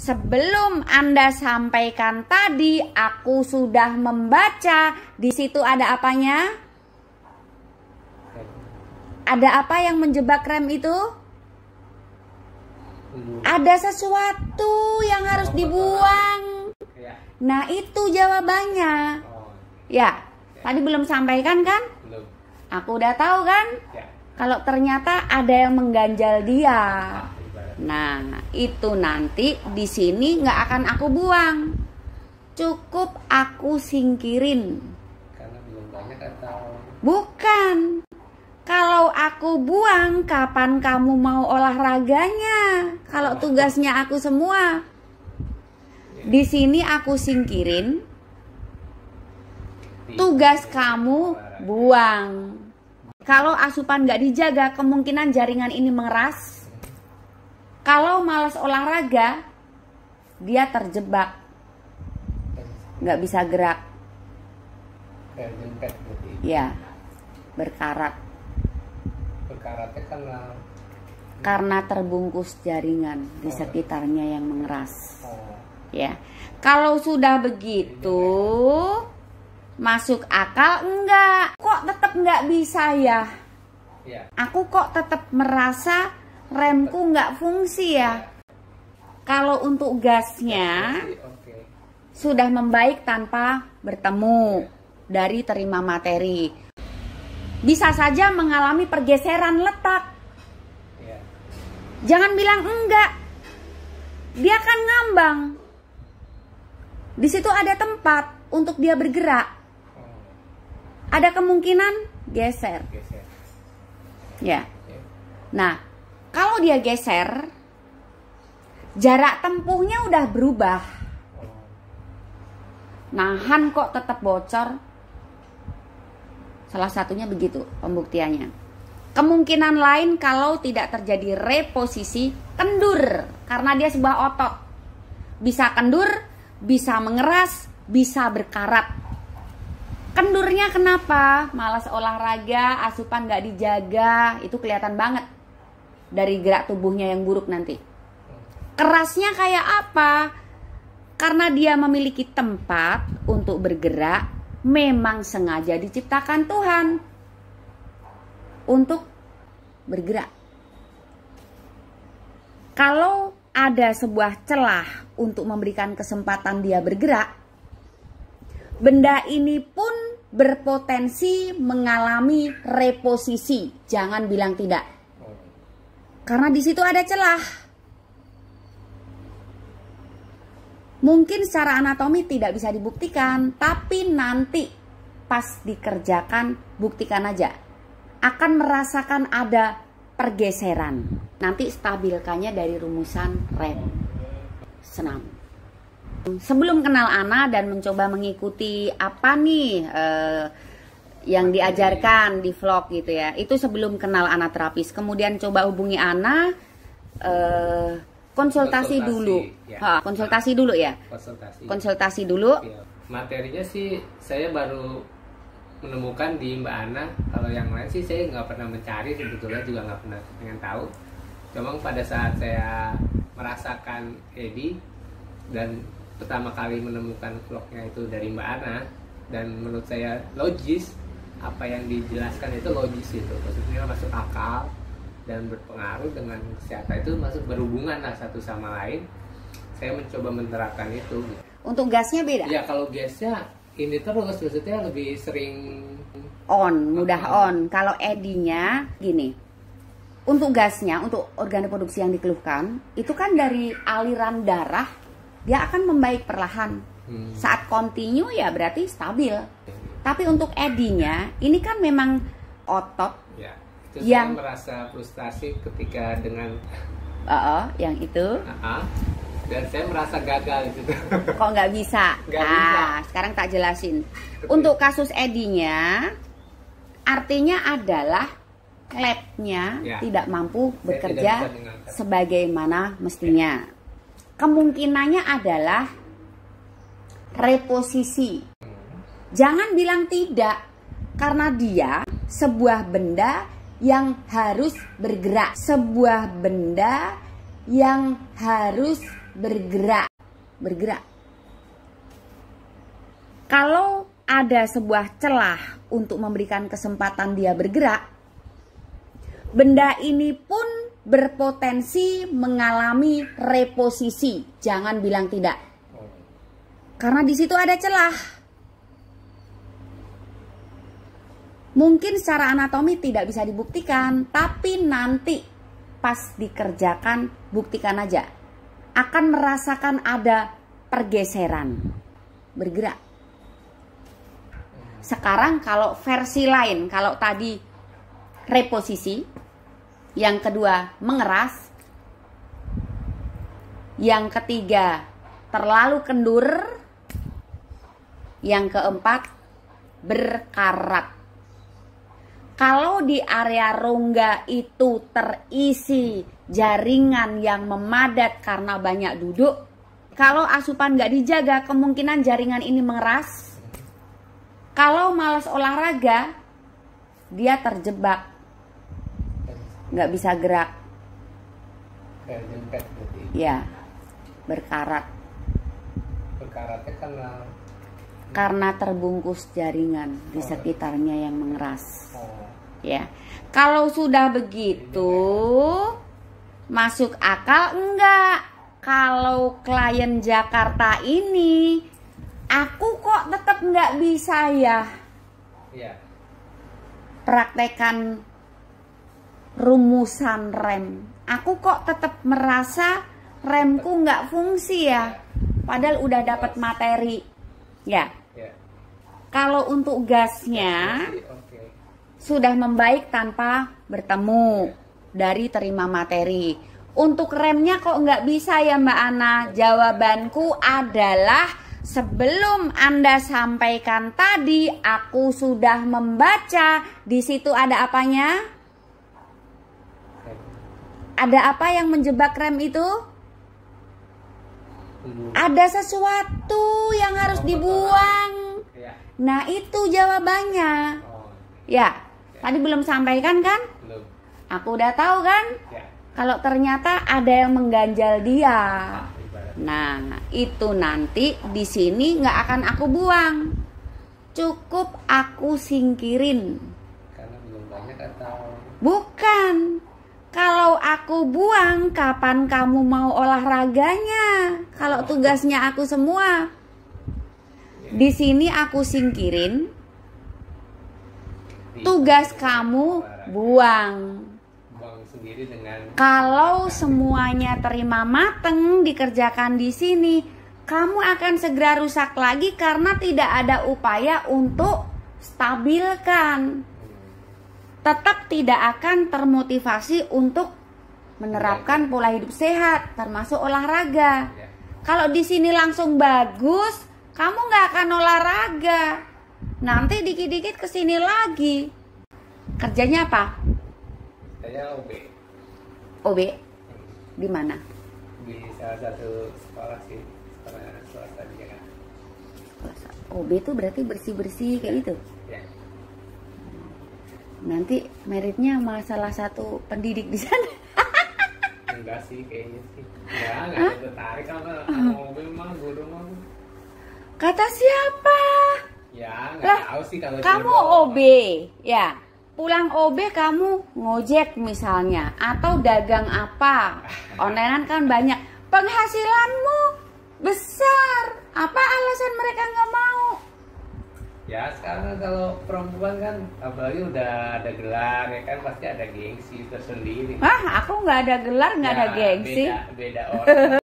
Sebelum Anda sampaikan tadi, aku sudah membaca. Di situ ada apanya? Ada apa yang menjebak rem itu? Ada sesuatu yang harus dibuang. Nah, itu jawabannya. Ya, tadi belum sampaikan kan? Belum. Aku udah tahu kan? Ya. Kalau ternyata ada yang mengganjal dia. Nah, itu nanti di sini nggak akan aku buang. Cukup aku singkirin. Karena belum banyak atau Bukan. Kalau aku buang, kapan kamu mau olahraganya? Kalau tugasnya aku semua. Di sini aku singkirin. Tugas kamu buang. Kalau asupan nggak dijaga, kemungkinan jaringan ini mengeras. Kalau malas olahraga, dia terjebak, nggak bisa gerak. jempet berarti. Ya, berkarat. Berkaratnya Karena terbungkus jaringan di sekitarnya yang mengeras. oh, Ya, kalau sudah begitu, masuk akal enggak? Kok tetap nggak bisa ya? ya. Aku kok tetap merasa remku nggak fungsi ya? Kalau untuk gasnya Oke. sudah membaik tanpa bertemu dari terima materi. Bisa saja mengalami pergeseran letak. Ya. Jangan bilang enggak. Dia kan ngambang. Di situ ada tempat untuk dia bergerak. Oh, Ada kemungkinan geser. geser. Ya. Ya. Nah, kalau dia geser, jarak tempuhnya udah berubah. Oh, Nahan kok tetap bocor. Salah satunya begitu pembuktiannya. Kemungkinan lain kalau tidak terjadi reposisi, kendur. Karena dia sebuah otot. Bisa kendur, bisa mengeras, bisa berkarat. Kendurnya kenapa? Malas olahraga, asupan nggak dijaga. Itu kelihatan banget dari gerak tubuhnya yang buruk nanti. Kerasnya kayak apa? Karena dia memiliki tempat untuk bergerak, memang sengaja diciptakan Tuhan untuk bergerak. Kalau ada sebuah celah untuk memberikan kesempatan dia bergerak, benda ini pun berpotensi mengalami reposisi. Jangan bilang tidak. Karena di situ ada celah. Mungkin secara anatomi tidak bisa dibuktikan, tapi nanti pas dikerjakan, buktikan aja. Akan merasakan ada pergeseran. Nanti stabilkannya dari rumusan rem. Senam. Sebelum kenal Ana dan mencoba mengikuti apa nih yang diajarkan di vlog gitu ya. Itu sebelum kenal Ana terapis. Kemudian coba hubungi Ana. Konsultasi dulu ya. Konsultasi dulu ya. Konsultasi dulu. Ya. Materinya sih saya baru menemukan di Mbak Ana. Kalau yang lain sih saya nggak pernah mencari, sebetulnya juga nggak pernah pengen tahu. Cuma pada saat saya merasakan Edi dan pertama kali menemukan vlognya itu dari Mbak Ana, dan menurut saya logis, apa yang dijelaskan itu logis itu, maksudnya masuk akal dan berpengaruh dengan kesehatan, itu masuk berhubungan lah satu sama lain. Saya mencoba menerapkan itu. Untuk gasnya beda? Ya, kalau gasnya ini terus, maksudnya lebih sering mudah on. Kalau edinya gini, untuk gasnya, untuk organ reproduksi yang dikeluhkan, itu kan dari aliran darah, dia akan membaik perlahan. Saat continue ya berarti stabil. Tapi untuk edinya, ini kan memang otot. Ya. Itu yang saya merasa frustasi ketika dengan yang itu dan saya merasa gagal gitu. Kok nggak bisa? Bisa. Sekarang tak jelasin. Untuk kasus edinya, artinya adalah labnya tidak mampu bekerja sebagaimana mestinya. Kemungkinannya adalah reposisi. Jangan bilang tidak, karena dia sebuah benda yang harus bergerak, sebuah benda yang harus bergerak. Kalau ada sebuah celah untuk memberikan kesempatan dia bergerak, benda ini pun berpotensi mengalami reposisi. Jangan bilang tidak. Karena di situ ada celah. Mungkin secara anatomi tidak bisa dibuktikan, tapi nanti pas dikerjakan buktikan aja. Akan merasakan ada pergeseran, bergerak. Sekarang kalau versi lain, kalau tadi reposisi, yang kedua mengeras, yang ketiga terlalu kendur, yang keempat berkarat. Kalau di area rongga itu terisi jaringan yang memadat karena banyak duduk, kalau asupan nggak dijaga, kemungkinan jaringan ini mengeras. Kalau malas olahraga, dia terjebak, nggak bisa gerak. Ya, berkarat. Berkaratnya karena terbungkus jaringan di sekitarnya yang mengeras. Ya, kalau sudah begitu, masuk akal enggak? Kalau klien Jakarta ini, aku kok tetap nggak bisa ya praktekan rumusan rem. Aku kok tetap merasa remku nggak fungsi ya, padahal udah dapat materi. Ya, kalau untuk gasnya sudah membaik tanpa bertemu dari terima materi. Untuk remnya kok nggak bisa ya Mbak Ana? Jawabanku adalah sebelum Anda sampaikan tadi, aku sudah membaca. Di situ ada apanya? Ada apa yang menjebak rem itu? Ada sesuatu yang harus dibuang. Nah, itu jawabannya. Ya, tadi belum sampaikan kan? Belum. Aku udah tahu kan? Kalau ternyata ada yang mengganjal dia. Nah, itu nanti di sini nggak akan aku buang. Cukup aku singkirin. Karena belum banyak atau? Bukan. Kalau aku buang, kapan kamu mau olahraganya? Kalau tugasnya aku semua. Di sini aku singkirin. Tugas kamu buang. Sendiri dengan kalau semuanya terima mateng dikerjakan di sini, kamu akan segera rusak lagi karena tidak ada upaya untuk stabilkan. Tetap tidak akan termotivasi untuk menerapkan pola hidup sehat, termasuk olahraga. Kalau di sini langsung bagus, kamu nggak akan olahraga. Nanti dikit-dikit kesini lagi. Kerjanya apa? Saya OB. OB? Di mana? Di salah satu sekolah sih, sekolah swasta di Jakarta. OB itu berarti bersih-bersih kayak gitu? Ya. Nanti meritnya sama salah satu pendidik di sana. Enggak sih kayaknya sih. Ya, enggak tertarik sama OB mah, guru mah. Kata siapa? Ya, enggak tahu sih kalau kamu OB, ya. Pulang OB kamu ngojek misalnya, atau dagang apa, onlinean kan banyak, penghasilanmu besar, apa alasan mereka nggak mau? Ya sekarang kalau perempuan kan apalagi udah ada gelar ya kan pasti ada gengsi tersendiri. Aku nggak ada gelar, nggak ada gengsi. Beda orang.